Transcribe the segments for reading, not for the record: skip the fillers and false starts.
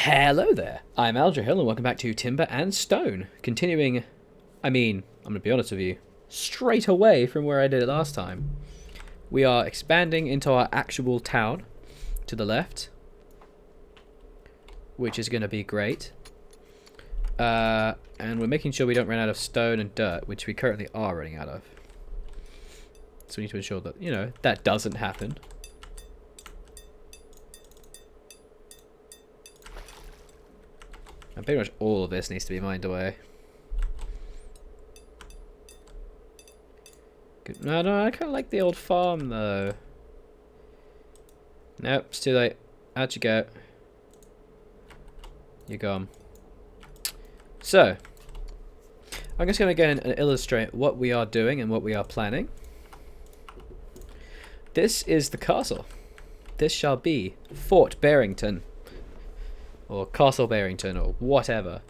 Hello there, I'm Aldrahill and welcome back to Timber and Stone. Continuing, I'm going to be honest with you, straight away from where I did it last time. We are expanding into our actual town to the left, which is going to be great. And we're making sure we don't run out of stone and dirt, which we currently are running out of. So we need to ensure that, that doesn't happen. And pretty much all of this needs to be mined away. Good. No, I kind of like the old farm though. Nope, it's too late. Out you go. You're gone. So, I'm just going to go in and illustrate what we are doing and what we are planning. This is the castle. This shall be Fort Barrington. Or Castle Barrington, or whatever.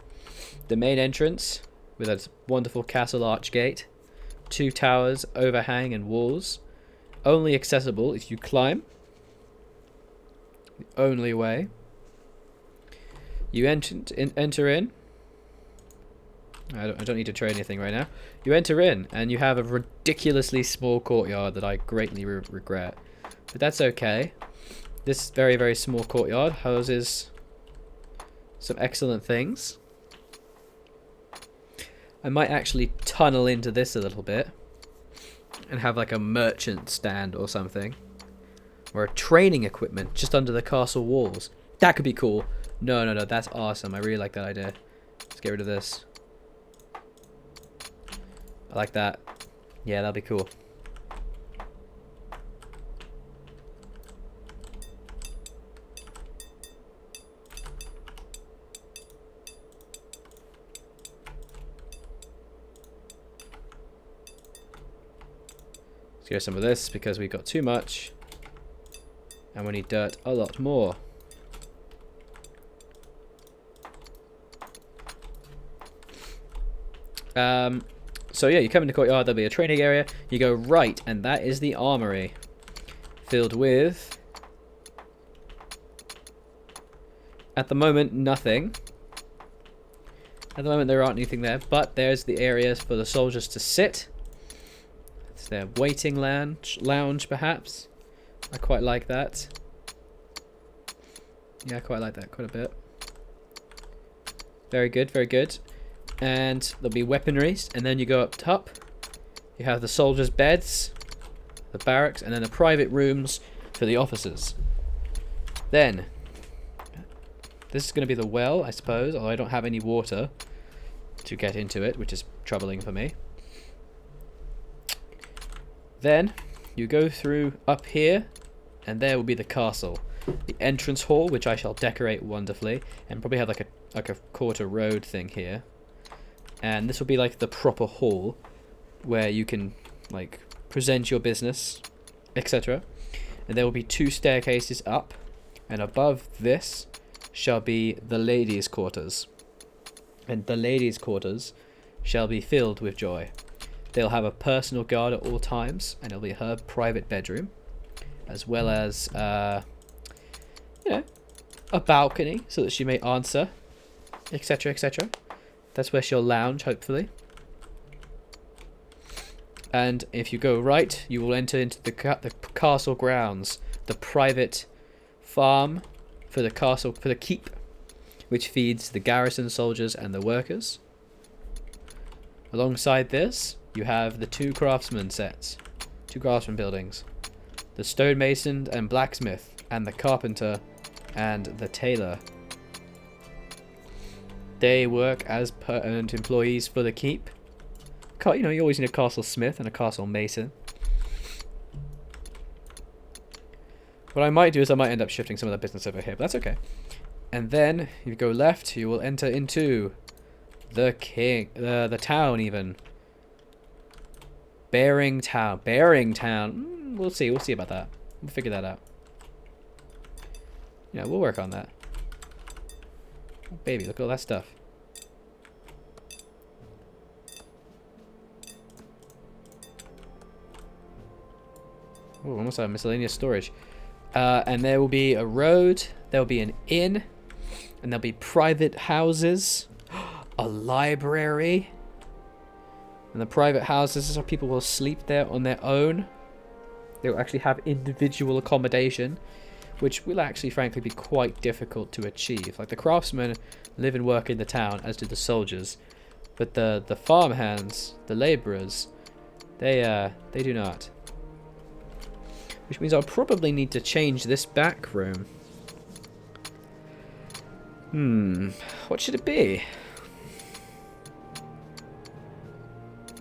The main entrance, with a wonderful castle arch gate. 2 towers, overhang and walls. Only accessible if you climb. The only way. You enter in. I don't need to trade anything right now. You enter in, and you have a ridiculously small courtyard that I greatly regret. But that's okay. This very, very small courtyard houses some excellent things. I might actually tunnel into this a little bit and have like a merchant stand or something, or a training equipment just under the castle walls. That could be cool. No, that's awesome. I really like that idea. Let's get rid of this. I like that. Yeah, that'll be cool. Let's get some of this because we've got too much and we need dirt a lot more. So yeah, you come in the courtyard, there'll be a training area. You go right, and that is the armory. Filled with, at the moment, nothing. At the moment, there aren't anything there, but there's the areas for the soldiers to sit. It's their waiting lounge, perhaps. I quite like that. Yeah, I quite like that quite a bit. Very good, very good. And there'll be weaponry, and then you go up top. You have the soldiers' beds, the barracks, and then the private rooms for the officers. Then, this is going to be the well, I suppose, although I don't have any water to get into it, which is troubling for me. Then, you go through up here, and there will be the castle. The entrance hall, which I shall decorate wonderfully, and probably have like a quarter road thing here. And this will be like the proper hall where you can like present your business, etc. And there will be 2 staircases up, and above this shall be the ladies' quarters. And the ladies' quarters shall be filled with joy. They'll have a personal guard at all times, and it'll be her private bedroom, as well as a balcony so that she may answer, etc., etc. That's where she'll lounge, hopefully. And if you go right, you will enter into the castle grounds, the private farm for the castle, for the keep, which feeds the garrison soldiers and the workers. Alongside this, you have the 2 craftsman sets, 2 craftsman buildings, the stonemason and blacksmith, and the carpenter and the tailor. They work as permanent employees for the keep. You always need a castle smith and a castle mason. What I might do is I might end up shifting some of the business over here, but that's okay. And then, if you go left, you will enter into the town even. Barrington. We'll see about that. We'll figure that out. Yeah, we'll work on that. Oh, baby, look at all that stuff. Oh, almost have miscellaneous storage. And there will be a road. There will be an inn. And there'll be private houses, a library. And the private houses is where people will sleep there on their own. They will actually have individual accommodation, which will actually, frankly, be quite difficult to achieve. Like, the craftsmen live and work in the town, as do the soldiers. But the farmhands, the labourers, they do not. Which means I'll probably need to change this back room. What should it be?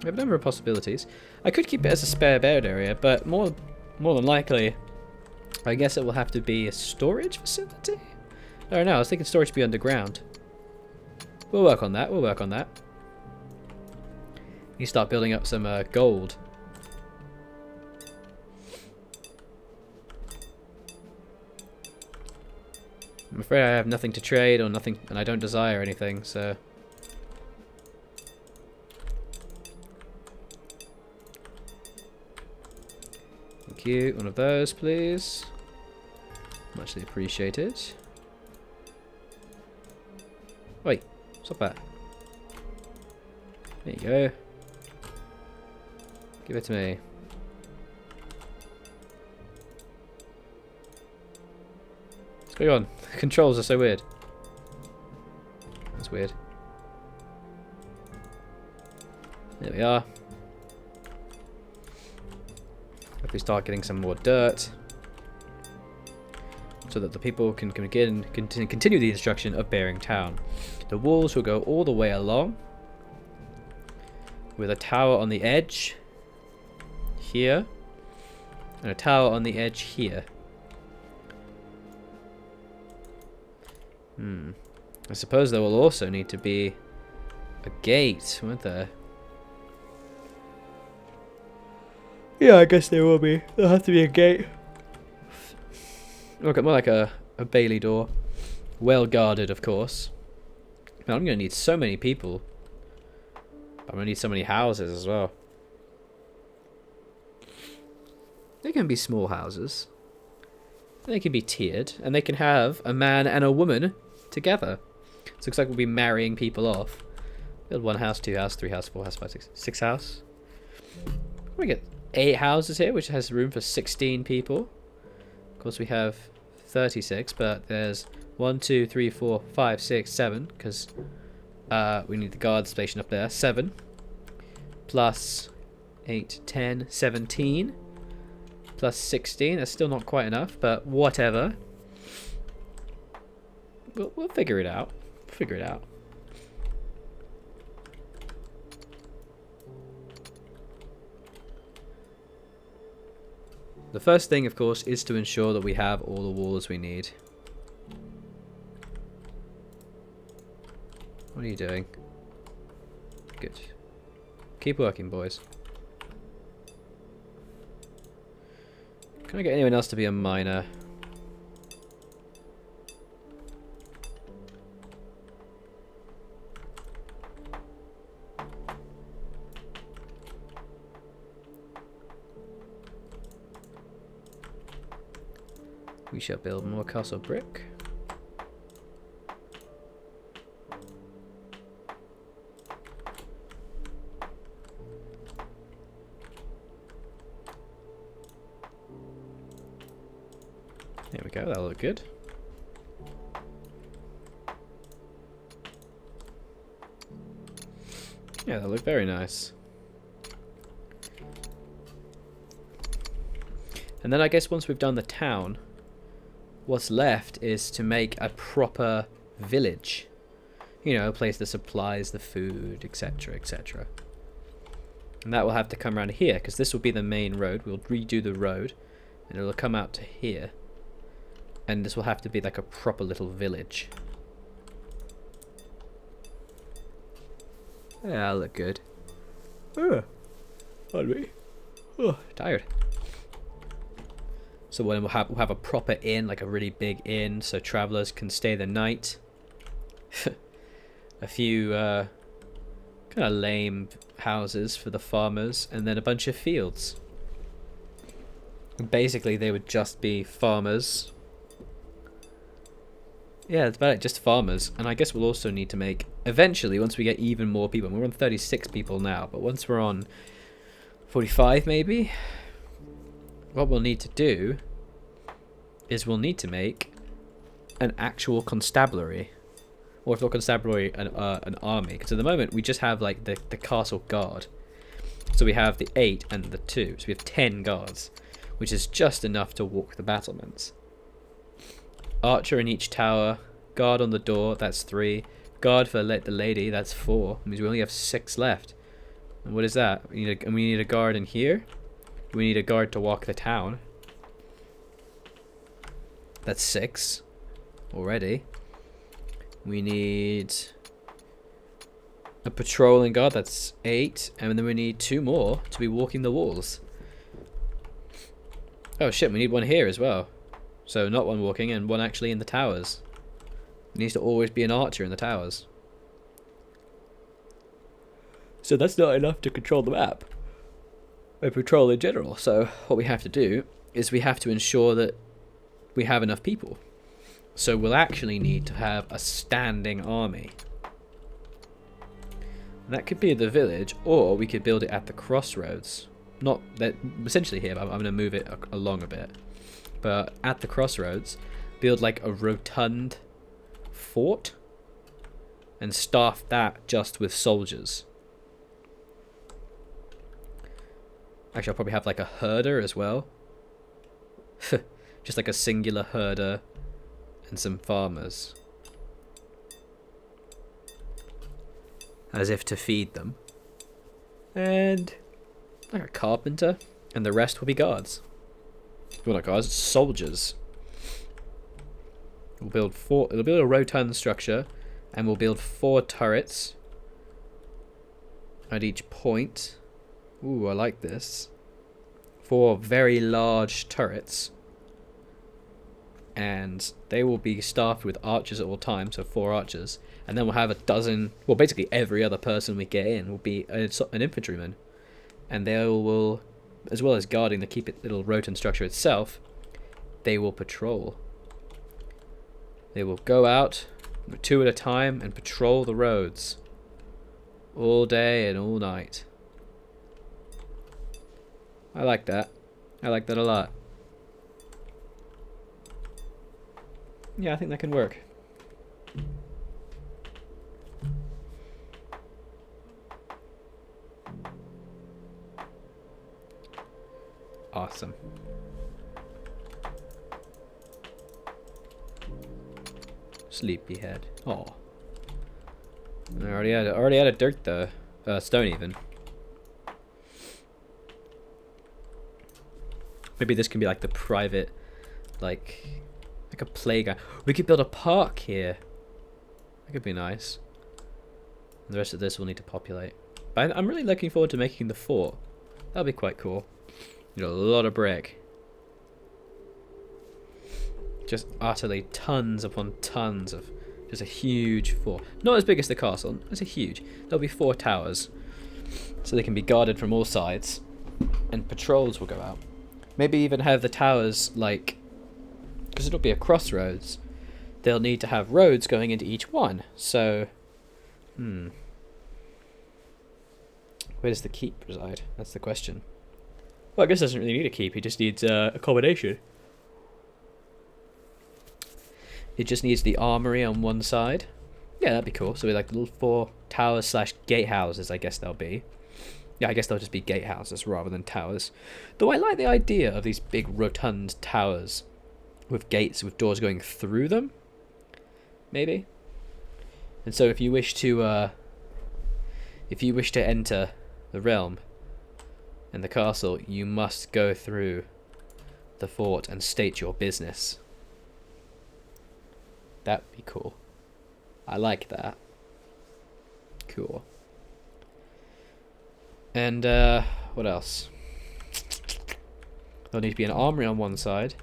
We have a number of possibilities. I could keep it as a spare bed area, but more than likely, I guess it will have to be a storage facility? I don't know, I was thinking storage be underground. We'll work on that, we'll work on that. You start building up some gold. I'm afraid I have nothing to trade or nothing, and I don't desire anything, so... Thank you. One of those, please. Muchly appreciated. Wait, stop that. There you go. Give it to me. What's going on? The controls are so weird. That's weird. There we are. If we start getting some more dirt, so that the people can continue the destruction of Bearing Town. The walls will go all the way along, with a tower on the edge here, and a tower on the edge here. I suppose there will also need to be a gate, won't there? Yeah, I guess there will be. There'll have to be a gate. Look, more like a Bailey door. Well guarded, of course. Man, I'm going to need so many people. I'm going to need so many houses as well. They can be small houses. They can be tiered. And they can have a man and a woman together. So it looks like we'll be marrying people off. Build 1 house, 2 house, 3 house, 4 house, 5, 6. 6 house. We get 8 houses here, which has room for 16 people. Of course, we have 36, but there's 1, 2, 3, 4, 5, 6, 7, because we need the guard station up there. 7 plus 8, 10, 17 plus 16. That's still not quite enough, but whatever. We'll figure it out. Figure it out. The first thing, of course, is to ensure that we have all the walls we need. What are you doing? Good. Keep working, boys. Can I get anyone else to be a miner? We shall build more castle brick. There we go, that'll look good. Yeah, that'll look very nice. And then I guess once we've done the town, what's left is to make a proper village. You know, a place that supplies the food, etc, etc. And that will have to come around here, because this will be the main road. We'll redo the road, and it'll come out to here. And this will have to be like a proper little village. Yeah, that'll look good. Oh, pardon me. Oh, tired. So we'll have a proper inn, like a really big inn, so travelers can stay the night. A few kind of lame houses for the farmers, and then a bunch of fields. And basically, they would just be farmers Yeah, that's about it. Just farmers. And I guess we'll also need to make, eventually, once we get even more people, we're on 36 people now, but once we're on 45 maybe, what we'll need to do is we'll need to make an actual constabulary. Or if not constabulary, an army. Because at the moment, we just have like the castle guard. So we have the 8 and the 2. So we have 10 guards, which is just enough to walk the battlements. Archer in each tower. Guard on the door, that's 3. Guard for the lady, that's 4. That means we only have 6 left. And what is that? We need a guard in here. We need a guard to walk the town. That's 6 already. We need a patrolling guard, that's 8. And then we need 2 more to be walking the walls. Oh shit, we need 1 here as well. So not 1 walking and 1 actually in the towers. There needs to always be an archer in the towers. So that's not enough to control the map. Or patrol in general. So what we have to do is we have to ensure that we have enough people. So we'll actually need to have a standing army. And that could be the village, or we could build it at the crossroads. Not that essentially here, but I'm going to move it along a bit. But at the crossroads, build like a rotund fort and staff that just with soldiers. Actually, I'll probably have like a herder as well. Just like a singular herder and some farmers. As if to feed them. And like a carpenter. And the rest will be guards. Well, not guards, soldiers. We'll build it'll build a rotund structure. And we'll build 4 turrets at each point. Ooh, I like this. 4 very large turrets. And they will be staffed with archers at all times, so 4 archers. And then we'll have a dozen, well, basically every other person we get in will be an infantryman. And they will, as well as guarding the little rotund structure itself, they will patrol. They will go out 2 at a time and patrol the roads. All day and all night. I like that. I like that a lot. Yeah, I think that can work. Awesome. Sleepyhead. Oh. I already had a dirt though. Stone even. Maybe this can be like the private, like a playground. We could build a park here. That could be nice. And the rest of this will need to populate. But I'm really looking forward to making the fort. That'll be quite cool. You know, a lot of brick. Just utterly tons upon tons of just a huge fort. Not as big as the castle. It's a huge. There'll be 4 towers. So they can be guarded from all sides. And patrols will go out. Maybe even have the towers like, because it'll be a crossroads, they'll need to have roads going into each one. So, where does the keep reside? That's the question. Well, I guess it doesn't really need a keep. It just needs accommodation. It just needs the armory on one side. Yeah, that'd be cool. So we like little 4 towers / gatehouses, I guess they'll be. Yeah, I guess they'll just be gatehouses rather than towers. Though I like the idea of these big rotund towers with gates with doors going through them. Maybe. And so if you wish to enter the realm and the castle, you must go through the fort and state your business. That'd be cool. I like that. Cool. And what else? There'll need to be an armory on one side,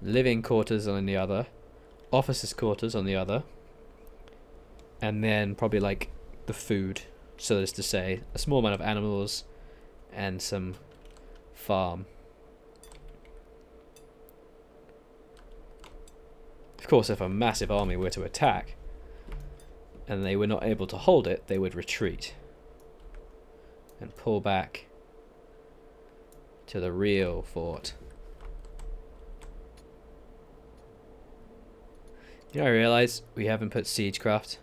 living quarters on the other, officers' quarters on the other, and then probably like the food, so as to say, a small amount of animals and some farm. course, if a massive army were to attack and they were not able to hold it, they would retreat and pull back to the real fort. You know, I realise we haven't put siegecraft.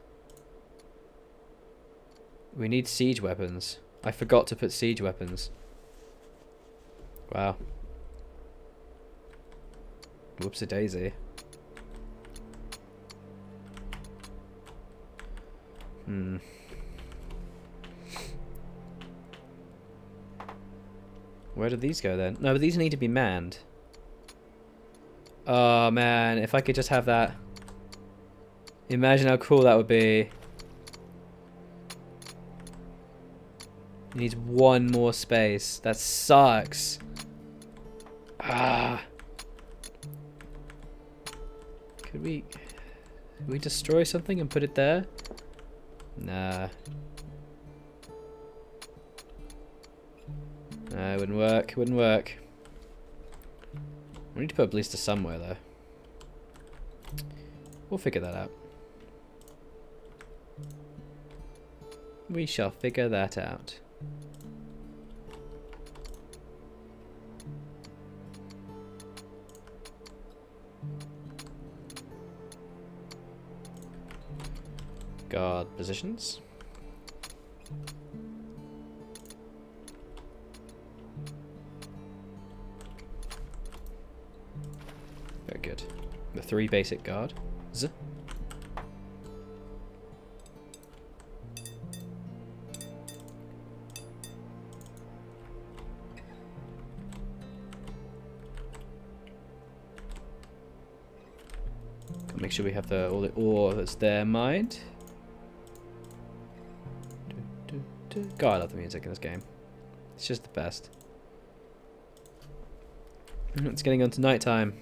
We need siege weapons. I forgot to put siege weapons. Wow. Whoops-a-daisy. Where did these go then? No, but these need to be manned. Oh man, if I could just have that. Imagine how cool that would be. It needs one more space. That sucks. Ah. Could we destroy something and put it there? Nah. Nah, it wouldn't work. It wouldn't work. We need to put a ballista somewhere though. We'll figure that out. We shall figure that out. Guard positions. Very good. The 3 basic guards. Make sure we have all the ore that's there mined. God, I love the music in this game. It's just the best. It's getting on to night time.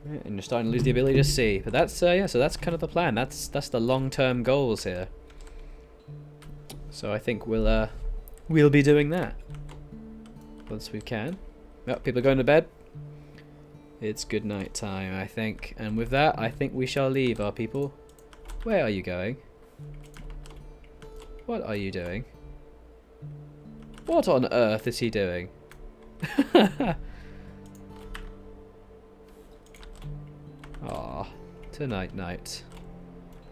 And you're starting to lose the ability to see. But that's yeah, so that's kind of the plan. That's the long-term goals here. So I think we'll be doing that once we can. Yep, people are going to bed. It's good night time, I think. And with that, I think we shall leave our people. Where are you going? What are you doing? What on earth is he doing? Aw, tonight night.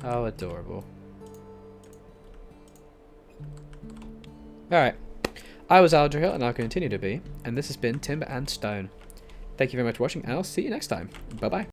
How adorable. Alright, I was Aldrahill and I'll continue to be, and this has been Timber and Stone. Thank you very much for watching, and I'll see you next time. Bye bye.